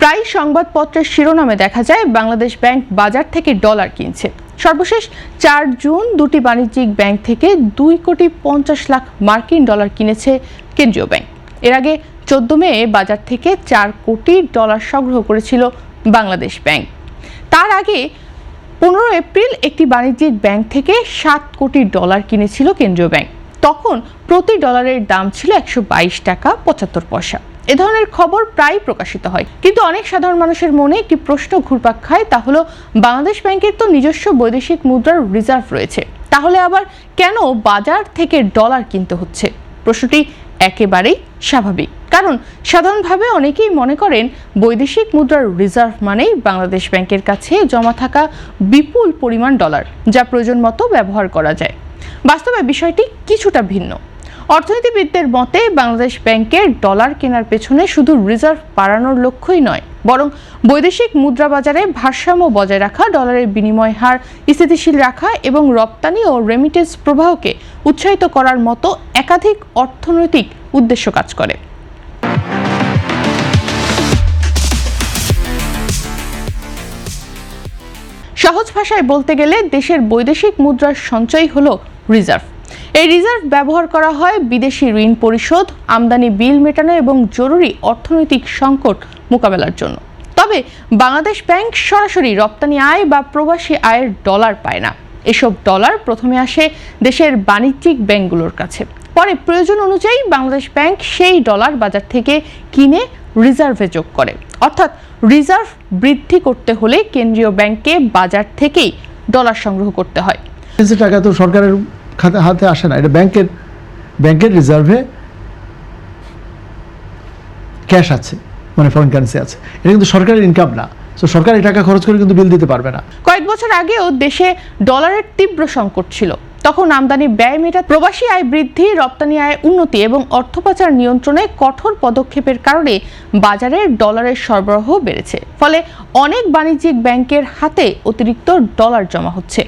প্রায় সংবাদপত্রের শিরোনামে দেখা যায় বাংলাদেশ ব্যাংক বাজার থেকে ডলার কিনছে। সর্বশেষ 4 জুন দুটি বাণিজ্যিক ব্যাংক থেকে 2,50,00,000 মার্কিন ডলার কিনেছে কেন্দ্রীয় ব্যাংক। এর আগে 14 মে বাজার থেকে 4 কোটি ডলার সংগ্রহ করেছিল বাংলাদেশ ব্যাংক। তার আগে 15 এপ্রিল একটি বাণিজ্যিক ব্যাংক থেকে 7 কোটি ডলার কিনেছিল কেন্দ্রীয় ব্যাংক। তখন প্রতি ডলারের দাম ছিল 122 টাকা 75 পয়সা। এ ধরনের খবর প্রায় প্রকাশিত হয়, কিন্তু অনেক সাধারণ মানুষের মনে একটি প্রশ্ন ঘুরপাক খায়, তা হলো বাংলাদেশ ব্যাংকের তো নিজস্ব বৈদেশিক মুদ্রার রিজার্ভ রয়েছে, তাহলে আবার কেন বাজার থেকে ডলার কিনতে হচ্ছে? প্রশ্নটি একেবারেই স্বাভাবিক, কারণ সাধারণভাবে অনেকেই মনে করেন বৈদেশিক মুদ্রার রিজার্ভ মানেই বাংলাদেশ ব্যাংকের কাছে জমা থাকা বিপুল পরিমাণ ডলার, যা প্রয়োজন মতো ব্যবহার করা যায়। বাস্তবে বিষয়টি কিছুটা ভিন্ন। অর্থনীতিবিদদের মতে বাংলাদেশ ব্যাংকের ডলার কেনার পেছনে শুধু রিজার্ভ বাড়ানোর লক্ষ্যই নয়, বরং বৈদেশিক মুদ্রা বাজারে ভারসাম্য বজায় রাখা, ডলারের বিনিময় হার স্থিতিশীল রাখা এবং রপ্তানি ও রেমিটেন্স প্রবাহকে উৎসাহিত করার মতো একাধিক অর্থনৈতিক উদ্দেশ্য কাজ করে। সহজ ভাষায় বলতে গেলে দেশের বৈদেশিক মুদ্রার সঞ্চয় হলো রিজার্ভ। এই রিজার্ভ ব্যবহার করা হয় বিদেশি ঋণ পরিশোধ, আমদানি বিল মেটানো এবং জরুরি অর্থনৈতিক সংকট মোকাবেলার জন্য। তবে বাংলাদেশ ব্যাংক সরাসরি রপ্তানি আয় বা প্রবাসী আয়ের ডলার পায় না। এসব ডলার প্রথমে আসে দেশের বাণিজ্যিক ব্যাংকগুলোর কাছে, পরে প্রয়োজন অনুযায়ী বাংলাদেশ ব্যাংক সেই ডলার বাজার থেকে কিনে রিজার্ভে যোগ করে। অর্থাৎ রিজার্ভ বৃদ্ধি করতে হলে কেন্দ্রীয় ব্যাংকে বাজার থেকেই ডলার সংগ্রহ করতে হয়। টাকা তো সরকারের হাতে আসে না, এটা ব্যাংকের রিজার্ভে ক্যাশ আছে, মানে ফরেন কারেন্সি আছে। এটা কিন্তু সরকারের ইনকাম না, তো সরকার এই টাকা খরচ করে কিন্তু বিল দিতে পারবে না। কয়েক বছর আগেও দেশে ডলারের তীব্র সংকট ছিল। তখন আমদানি ব্যয় মেটাতে প্রবাসী আয় বৃদ্ধি, রপ্তানি আয় উন্নতি এবং অর্থ পাচার নিয়ন্ত্রণে কঠোর পদক্ষেপের কারণে বাজারে ডলারের সরবরাহ বেড়েছে। ফলে অনেক বাণিজ্যিক ব্যাংকের হাতে অতিরিক্ত ডলার জমা হচ্ছে।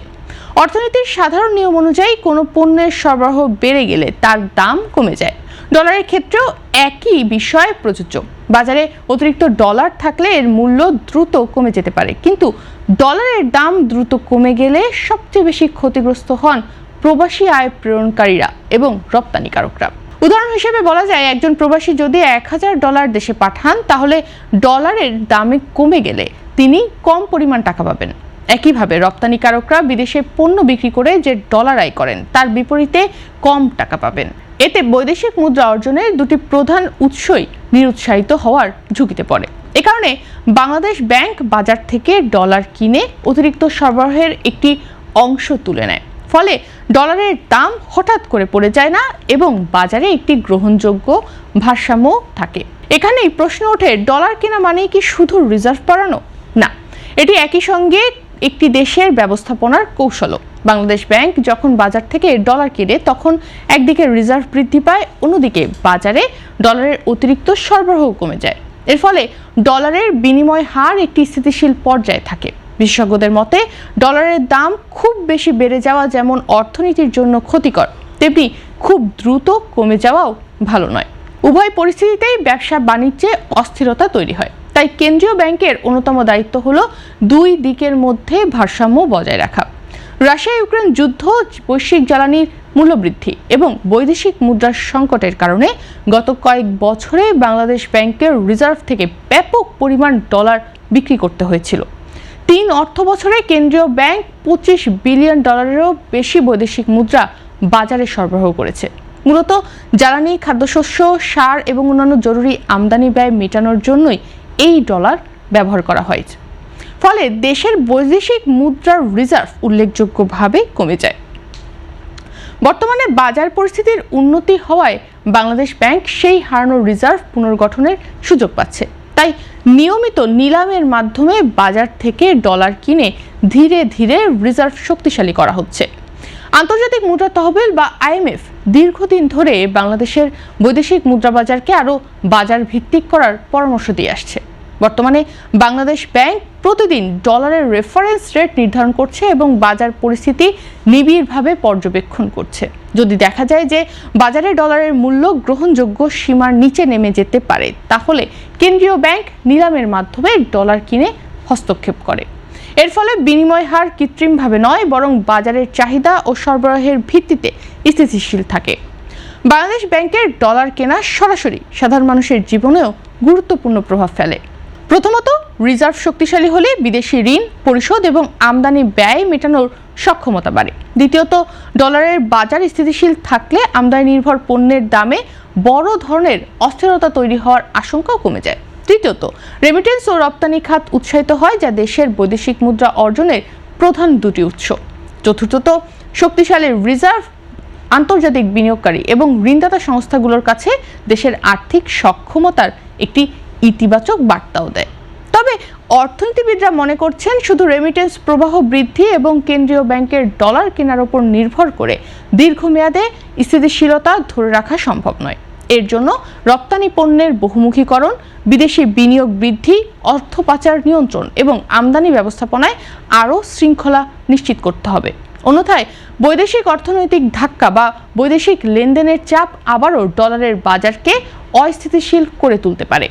অর্থনীতির সাধারণ নিয়ম অনুযায়ী কোনো পণ্যের সরবরাহ বেড়ে গেলে তার দাম কমে যায়। ডলারের ক্ষেত্রেও একই বিষয় প্রযোজ্য। বাজারে অতিরিক্ত ডলার থাকলে এর মূল্য দ্রুত কমে যেতে পারে, কিন্তু ডলারের দাম দ্রুত কমে গেলে সবচেয়ে বেশি ক্ষতিগ্রস্ত হন প্রবাসী আয় প্রেরণকারীরা এবং রপ্তানিকারকরা। উদাহরণ হিসেবে বলা যায়, একজন প্রবাসী যদি 1000 ডলার দেশে পাঠান, তাহলে ডলারের দামে কমে গেলে তিনি কম পরিমাণ টাকা পাবেন। একইভাবে রপ্তানিকারকরা বিদেশে পণ্য বিক্রি করে যে ডলার আয় করেন, তার বিপরীতে কম টাকা পাবেন। এতে বৈদেশিক মুদ্রা অর্জনের দুটি প্রধান উৎসই নিরুৎসাহিত হওয়ার ঝুঁকিতে পড়ে। এ কারণে বাংলাদেশ ব্যাংক বাজার থেকে ডলার কিনে অতিরিক্ত সরবরাহের একটি অংশ তুলে নেয়। ফলে ডলারের দাম হঠাৎ করে পড়ে যায় না এবং বাজারে একটি গ্রহণযোগ্য ভারসাম্য থাকে। এখানেই প্রশ্ন ওঠে, ডলার কেনা মানেই কি শুধু রিজার্ভ বাড়ানো? না, এটি একই সঙ্গে একটি দেশের ব্যবস্থাপনার কৌশলও। বাংলাদেশ ব্যাংক যখন বাজার থেকে ডলার কিনে, তখন একদিকে রিজার্ভ বৃদ্ধি পায়, অন্যদিকে বাজারে ডলারের অতিরিক্ত সরবরাহ কমে যায়। এর ফলে ডলারের বিনিময় হার একটি স্থিতিশীল পর্যায়ে থাকে। বিশেষজ্ঞদের মতে ডলারের দাম খুব বেশি বেড়ে যাওয়া যেমন অর্থনীতির জন্য ক্ষতিকর, তেমনি খুব দ্রুত কমে যাওয়াও ভালো নয়। উভয় পরিস্থিতিতেই ব্যবসা বাণিজ্যে অস্থিরতা তৈরি হয়। তাই কেন্দ্রীয় ব্যাংকের অন্যতম দায়িত্ব হলো দুই দিকের মধ্যে ভারসাম্য বজায় রাখা। রাশিয়া ইউক্রেন যুদ্ধ, বৈশ্বিক জ্বালানির মূল্যবৃদ্ধি এবং বৈদেশিক মুদ্রার সংকটের কারণে গত কয়েক বছরে বাংলাদেশ ব্যাংকের রিজার্ভ থেকে ব্যাপক পরিমাণ ডলার বিক্রি করতে হয়েছিল। 3 অর্থ বছরে কেন্দ্রীয় ব্যাংক 25 বিলিয়ন ডলারেরও বেশি বৈদেশিক মুদ্রা বাজারে সরবরাহ করেছে। মূলত জ্বালানি, খাদ্যশস্য, সার এবং অন্যান্য জরুরি আমদানি ব্যয় মেটানোর জন্যই এই ডলার ব্যবহার করা হয়েছে। ফলে দেশের বৈদেশিক মুদ্রার রিজার্ভ উল্লেখযোগ্যভাবে কমে যায়। বর্তমানে বাজার পরিস্থিতির উন্নতি হওয়ায় বাংলাদেশ ব্যাংক সেই হারানো রিজার্ভ পুনর্গঠনের সুযোগ পাচ্ছে। তাই নিয়মিত নিলামের মাধ্যমে বাজার থেকে ডলার কিনে ধীরে ধীরে রিজার্ভ শক্তিশালী করা হচ্ছে। আন্তর্জাতিক মুদ্রা তহবিল বা IMF দীর্ঘদিন ধরে বাংলাদেশের বৈদেশিক মুদ্রা বাজারকে আরও বাজার ভিত্তিক করার পরামর্শ দিয়ে আসছে। বর্তমানে বাংলাদেশ ব্যাংক প্রতিদিন ডলারের রেফারেন্স রেট নির্ধারণ করছে এবং বাজার পরিস্থিতি নিবিড়ভাবে পর্যবেক্ষণ করছে। যদি দেখা যায় যে বাজারে ডলারের মূল্য গ্রহণযোগ্য সীমার নিচে নেমে যেতে পারে, তাহলে কেন্দ্রীয় ব্যাংক নিলামের মাধ্যমে ডলার কিনে হস্তক্ষেপ করে। এর ফলে বিনিময় হার কৃত্রিমভাবে নয়, বরং বাজারের চাহিদা ও সরবরাহের ভিত্তিতে স্থিতিশীল থাকে। বাংলাদেশ ব্যাংকের ডলার কেনা সরাসরি সাধারণ মানুষের জীবনেও গুরুত্বপূর্ণ প্রভাব ফেলে। প্রথমত, রিজার্ভ শক্তিশালী হলে বিদেশি ঋণ পরিশোধ এবং আমদানি ব্যয় মেটানোর সক্ষমতা বাড়ে। দ্বিতীয়ত, ডলারের বাজার স্থিতিশীল থাকলে আমদানি নির্ভর পণ্যের দামে বড় ধরনের অস্থিরতা তৈরি হওয়ার আশঙ্কাও কমে যায়। তৃতীয়ত, রেমিটেন্স ও রপ্তানি খাত উৎসাহিত হয়, যা দেশের বৈদেশিক মুদ্রা অর্জনের প্রধান দুটি উৎস। চতুর্থত, শক্তিশালী রিজার্ভ আন্তর্জাতিক বিনিয়োগকারী এবং ঋণদাতা সংস্থাগুলোর কাছে দেশের আর্থিক সক্ষমতার একটি ইতিবাচক বার্তাও দেয়। তবে অর্থনীতিবিদরা মনে করছেন, শুধু রেমিটেন্স প্রবাহ বৃদ্ধি এবং কেন্দ্রীয় ব্যাংকের ডলার কেনার উপর নির্ভর করে দীর্ঘমেয়াদে স্থিতিশীলতা ধরে রাখা সম্ভব নয়। এর জন্য রপ্তানি পণ্যের বহুমুখীকরণ, বিদেশি বিনিয়োগ বৃদ্ধি, অর্থ পাচার নিয়ন্ত্রণ এবং আমদানি ব্যবস্থাপনায় আরও শৃঙ্খলা নিশ্চিত করতে হবে। অন্যথায় বৈদেশিক অর্থনৈতিক ধাক্কা বা বৈদেশিক লেনদেনের চাপ আবারও ডলারের বাজারকে অস্থিতিশীল করে তুলতে পারে।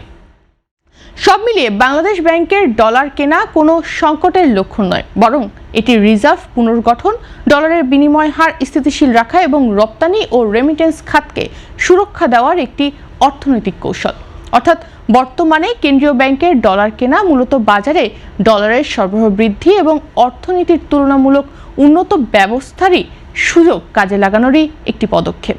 সব মিলিয়ে বাংলাদেশ ব্যাংকের ডলার কেনা কোনো সংকটের লক্ষণ নয়, বরং এটি রিজার্ভ পুনর্গঠন, ডলারের বিনিময় হার স্থিতিশীল রাখা এবং রপ্তানি ও রেমিটেন্স খাতকে সুরক্ষা দেওয়ার একটি অর্থনৈতিক কৌশল। অর্থাৎ বর্তমানে কেন্দ্রীয় ব্যাংকের ডলার কেনা মূলত বাজারে ডলারের সরবরাহ বৃদ্ধি এবং অর্থনীতির তুলনামূলক উন্নত ব্যবস্থারই সুযোগ কাজে লাগানোরই একটি পদক্ষেপ।